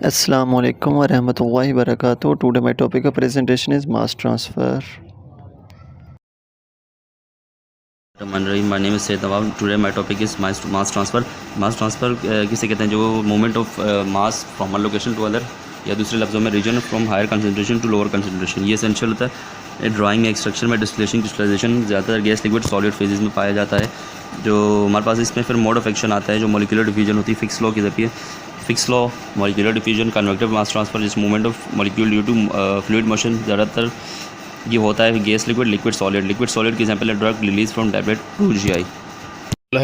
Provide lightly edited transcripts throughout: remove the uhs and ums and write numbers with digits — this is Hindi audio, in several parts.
Assalamu alaikum wa rahmatullahi wa barakatuh. Today my topic of presentation is mass transfer. My name is Sayyid Nawab. Today my topic is mass transfer. Mass transfer किसे कहते हैं, जो movement of mass from one location to other, या दूसरे लफ्ज़ों में region from higher concentration to lower concentration. ये एसेंशियल होता है ड्राइंग में, एक्सट्रैक्शन में, डिस्टिलेशन, क्रिस्टलाइजेशन ज़्यादातर गैस लिक्विड सॉलिड फेजेस में पाया जाता है। जो हमारे पास इसमें फिर मोड ऑफ एक्शन आता है, जो मॉलिक्यूलर डिफ्यूजन होती है फिक्स लॉ के ज़रिए। Fick's law, molecular diffusion, convective mass transfer, जिस movement of molecule due to fluid motion, ज़्यादातर ये होता है gas liquid, liquid solid. Liquid solid की एग्जांपल है drug release from tablet to GI।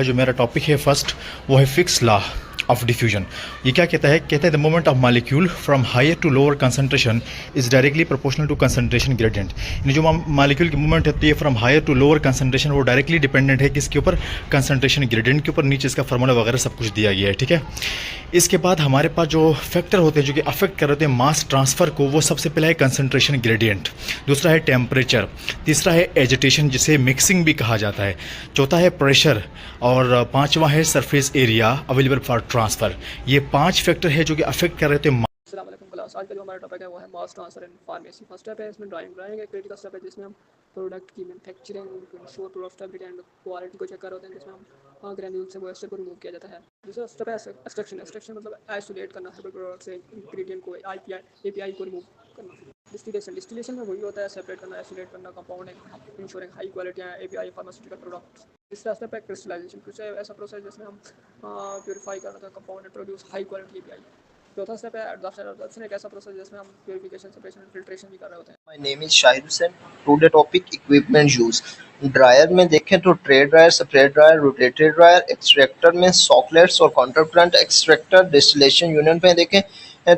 जो मेरा टॉपिक है फर्स्ट, वो है फिक्स लॉ ऑफ डिफ्यूजन। ये क्या कहता है the moment of molecule from higher to lower concentration is directly proportional to concentration gradient. यानी जो मॉलिक्यूल की मूवमेंट होती है from higher to lower concentration, वो डायरेक्टली डिपेंडेंट है किसके ऊपर, कंसंट्रेशन ग्रेडियंट के ऊपर। नीचे इसका फार्मूला वगैरह सब कुछ दिया गया है, ठीक है। इसके बाद हमारे पास जो फैक्टर होते हैं जो कि अफेक्ट कर रहे हैं मास ट्रांसफ़र को, वो सबसे पहला है कंसंट्रेशन ग्रेडियंट, दूसरा है टेम्परेचर, तीसरा है एजिटेशन जिसे मिक्सिंग भी कहा जाता है, चौथा है प्रेशर, और पांचवा है surface area available for transfer. ये 5 फैक्टर है जो कि अफेक्ट कर रहे थे। अस्सलाम वालेकुम क्लास। आज का जो हमारा टॉपिक है वो है mass transfer in pharmacy. First step है इसमें ड्राइंग एक क्रिटिकल स्टेप है जिसमें हम प्रोडक्ट की manufacturing, ensure proof of stability and quality को चेक कर रहे हैं, जिसमें हम ग्रेन्यूल से मॉइस्चर को रिमूव किया जाता है। दूसरा स्टेप है एक्सट्रैक्शन मतलब आइसोलेट करना हर्बल प्रोडक्ट से इंग्रेडिएंट को, API को रिमूव करना। डिस्टिलेशन में वही होता है सेपरेट करना, आइसोलेट करना compound, ensuring high quality API pharmaceutical product. तीसरा स्टेप है क्रिस्टलाइजेशन, ऐसा प्रोसेस जिसमें हम प्योरीफाई करना था compound and produce high quality API। चौथा स्टेप है एडॉप्शन, एक ऐसा प्रोसेस जिसमें हम प्यूरिफिकेशन, सेपरेशन, फिल्ट्रेशन भी कर रहे होते हैं। My name is Shahid Hussain. Today topic equipment use. Dryer में देखें तो tray dryer, spray dryer, rotated dryer, extractor में सॉकलेट्स और काउंटरकरंट एक्सट्रैक्टर, डिस्टिलेशन यूनिट में देखें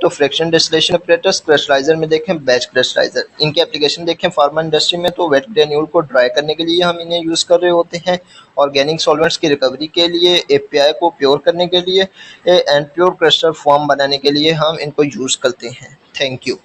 तो फ्रैक्शन डिस्टिलेशन अपरेटस, क्रिस्टलाइजर में देखें बैच क्रिस्टलाइजर। इनकी एप्लीकेशन देखें फार्मा इंडस्ट्री में तो वेट ग्रेन्यूल को ड्राई करने के लिए हम इन्हें यूज़ कर रहे होते हैं, ऑर्गेनिक सॉल्वेंट्स की रिकवरी के लिए, API को प्योर करने के लिए एंड प्योर क्रिस्टल फॉर्म बनाने के लिए हम इनको यूज़ करते हैं। Thank you.